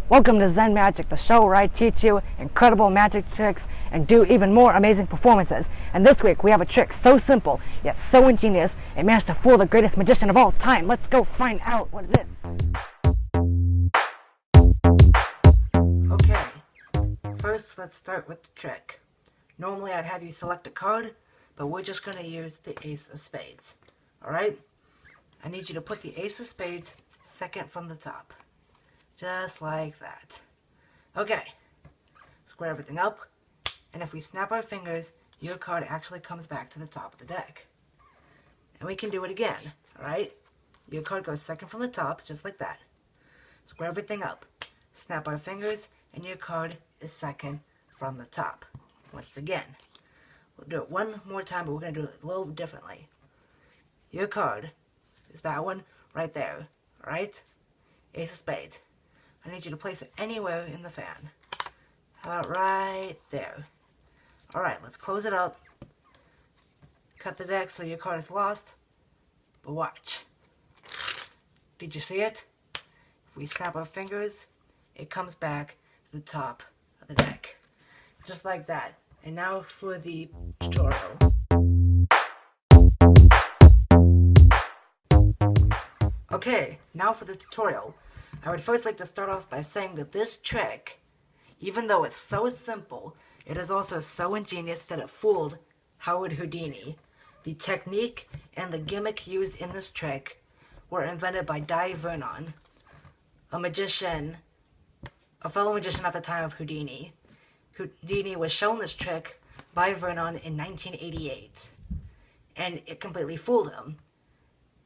Welcome to Zen Magic, the show where I teach you incredible magic tricks and do even more amazing performances. And this week we have a trick so simple, yet so ingenious, it managed to fool the greatest magician of all time. Let's go find out what it is. Okay, first let's start with the trick. Normally I'd have you select a card, but we're just going to use the Ace of Spades. Alright? I need you to put the Ace of Spades second from the top. Just like that. Okay. Square everything up. And if we snap our fingers, your card actually comes back to the top of the deck. And we can do it again. Alright? Your card goes second from the top, just like that. Square everything up. Snap our fingers, and your card is second from the top. Once again. We'll do it one more time, but we're going to do it a little differently. Your card is that one right there. Alright? Ace of Spades. I need you to place it anywhere in the fan. How about right there? Alright, let's close it up. Cut the deck so your card is lost. But watch. Did you see it? If we snap our fingers, it comes back to the top of the deck. Just like that. And now for the tutorial. Okay, now for the tutorial. I would first like to start off by saying that this trick, even though it's so simple, it is also so ingenious that it fooled Howard Houdini. The technique and the gimmick used in this trick were invented by Vernon, a magician, a fellow magician at the time of Houdini. Houdini was shown this trick by Vernon in 1988, and it completely fooled him.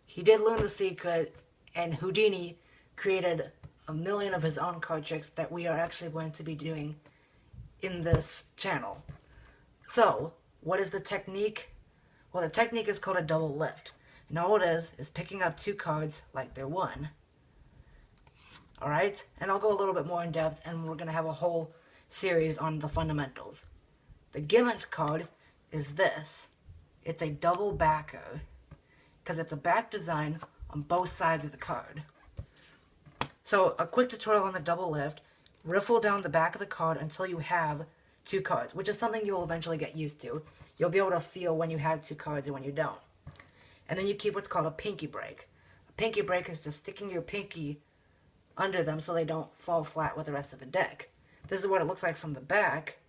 He did learn the secret, and Houdini created a million of his own card tricks that we are actually going to be doing in this channel. So, what is the technique? Well, the technique is called a double lift. And all it is picking up two cards like they're one. Alright? And I'll go a little bit more in depth, and we're going to have a whole series on the fundamentals. The gimmick card is this. It's a double backer, because it's a back design on both sides of the card. So, a quick tutorial on the double lift. Riffle down the back of the card until you have two cards, which is something you'll eventually get used to. You'll be able to feel when you have two cards and when you don't. And then you keep what's called a pinky break. A pinky break is just sticking your pinky under them so they don't fall flat with the rest of the deck. This is what it looks like from the back,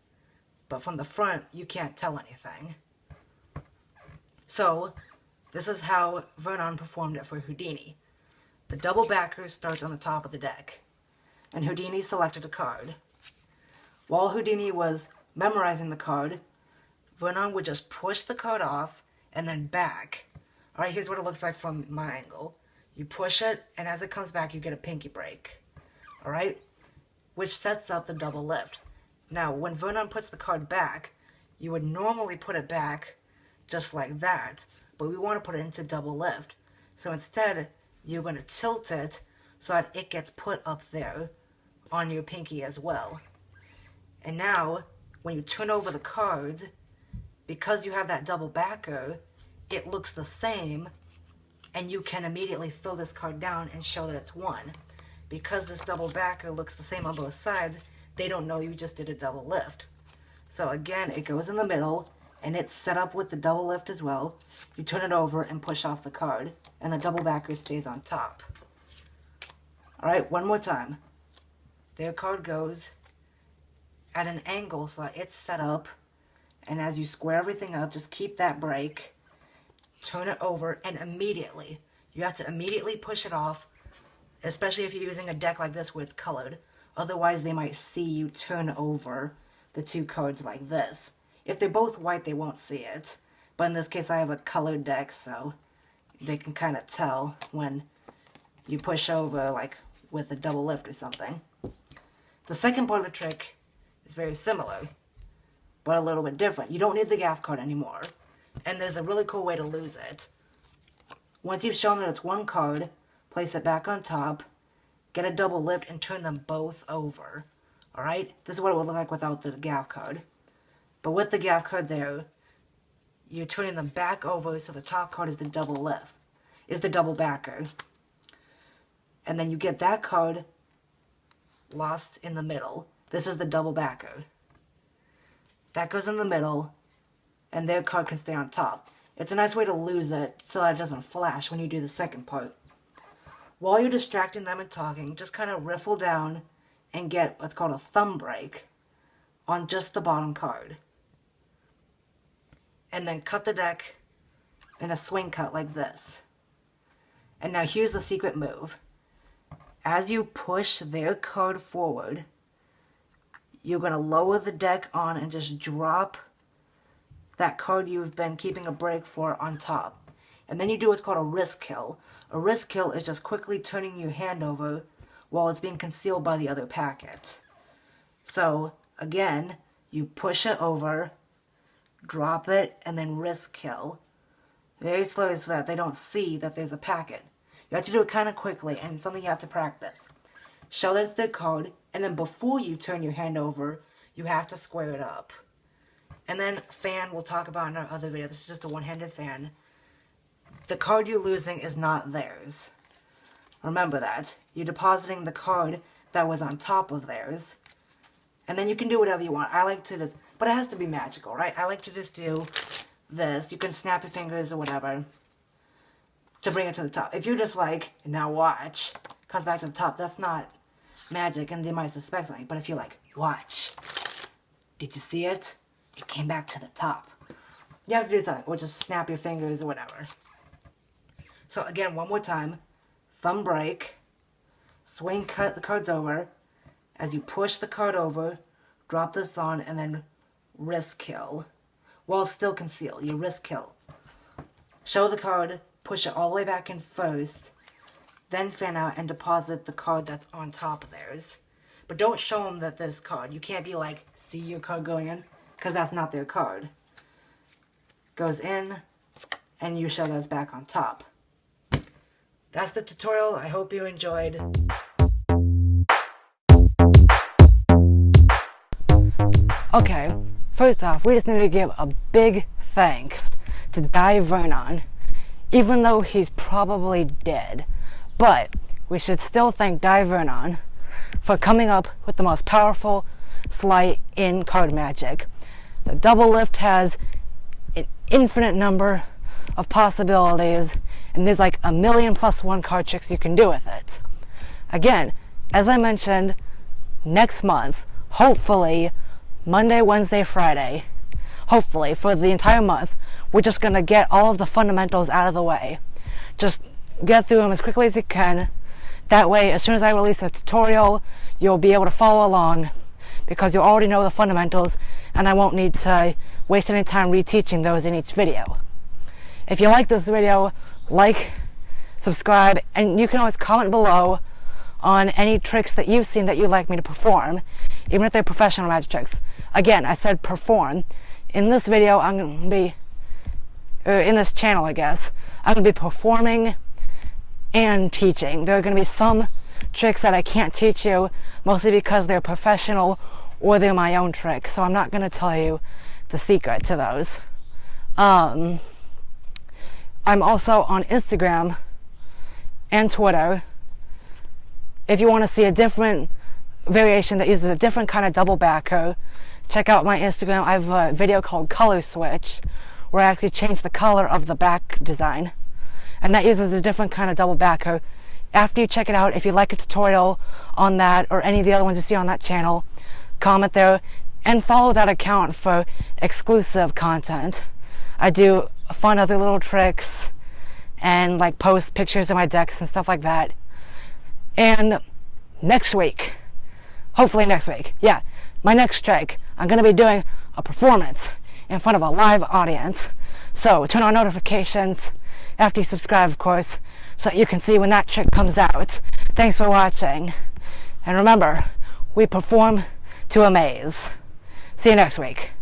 but from the front, you can't tell anything. So, this is how Vernon performed it for Houdini. The double backer starts on the top of the deck, and Houdini selected a card. While Houdini was memorizing the card, Vernon would just push the card off and then back. Alright, here's what it looks like from my angle. You push it, and as it comes back, you get a pinky break. Alright? Which sets up the double lift. Now, when Vernon puts the card back, you would normally put it back just like that, but we want to put it into double lift. So instead, you're going to tilt it so that it gets put up there on your pinky as well. And now, when you turn over the cards, because you have that double backer, it looks the same, and you can immediately throw this card down and show that it's one. Because this double backer looks the same on both sides, they don't know you just did a double lift. So again, it goes in the middle, and it's set up with the double lift as well. You turn it over and push off the card, and the double backer stays on top. Alright, one more time. Their card goes at an angle so that it's set up, and as you square everything up, just keep that break, turn it over, and immediately, you have to immediately push it off, especially if you're using a deck like this where it's colored. Otherwise, they might see you turn over the two cards like this. If they're both white, they won't see it. But in this case, I have a colored deck, so they can kind of tell when you push over, like with a double lift or something. The second part of the trick is very similar, but a little bit different. You don't need the gaff card anymore. And there's a really cool way to lose it. Once you've shown that it's one card, place it back on top, get a double lift, and turn them both over. Alright? This is what it would look like without the gaff card. But with the gaff card there, you're turning them back over so the top card is the double lift, is the double backer. And then you get that card lost in the middle. This is the double backer. That goes in the middle, and their card can stay on top. It's a nice way to lose it so that it doesn't flash when you do the second part. While you're distracting them and talking, just kind of riffle down and get what's called a thumb break on just the bottom card. And then cut the deck in a swing cut like this. And now here's the secret move. As you push their card forward, you're going to lower the deck on and just drop that card you've been keeping a break for on top. And then you do what's called a wrist kill. A wrist kill is just quickly turning your hand over while it's being concealed by the other packet. So, again, you push it over, drop it, and then wrist kill. Very slowly so that they don't see that there's a packet. You have to do it kind of quickly, and it's something you have to practice. Show that it's their card, and then before you turn your hand over, you have to square it up. And then fan, we'll talk about in our other video. This is just a one-handed fan. The card you're losing is not theirs. Remember that. You're depositing the card that was on top of theirs. And then you can do whatever you want. I like to just, but it has to be magical, right? I like to just do this. You can snap your fingers or whatever to bring it to the top. If you're just like, now watch, comes back to the top, that's not magic and they might suspect something. But if you're like, watch, did you see it? It came back to the top. You have to do something, or just snap your fingers or whatever. So again, one more time. Thumb break. Swing cut the cards over. As you push the card over, drop this on, and then wrist kill. While still concealed, you wrist kill. Show the card, push it all the way back in first, then fan out and deposit the card that's on top of theirs. But don't show them that this card. You can't be like, see your card going in? Because that's not their card. Goes in, and you show that it's back on top. That's the tutorial. I hope you enjoyed. Okay, first off, we just need to give a big thanks to Di Vernon, even though he's probably dead. But we should still thank Di Vernon for coming up with the most powerful sleight in card magic. The double lift has an infinite number of possibilities, and there's like 1,000,000+1 card tricks you can do with it. Again, as I mentioned, next month, hopefully Monday, Wednesday, Friday, hopefully for the entire month, we're just going to get all of the fundamentals out of the way. Just get through them as quickly as you can. That way, as soon as I release a tutorial, you'll be able to follow along because you'll already know the fundamentals and I won't need to waste any time reteaching those in each video. If you like this video, like, subscribe, and you can always comment below on any tricks that you've seen that you'd like me to perform, even if they're professional magic tricks. Again, I said perform. In this video, I'm going to be, in this channel, I guess, I'm going to be performing and teaching. There are going to be some tricks that I can't teach you, mostly because they're professional or they're my own tricks, so I'm not going to tell you the secret to those. I'm also on Instagram and Twitter. If you want to see a different variation that uses a different kind of double backer, check out my Instagram. I have a video called Color Switch, where I actually change the color of the back design. And that uses a different kind of double backer. After you check it out, if you like a tutorial on that or any of the other ones you see on that channel, comment there and follow that account for exclusive content. I do fun other little tricks and like post pictures of my decks and stuff like that. And next week, hopefully next week, yeah, my next trick, I'm going to be doing a performance in front of a live audience. So turn on notifications after you subscribe, of course, so that you can see when that trick comes out. Thanks for watching. And remember, we perform to amaze. See you next week.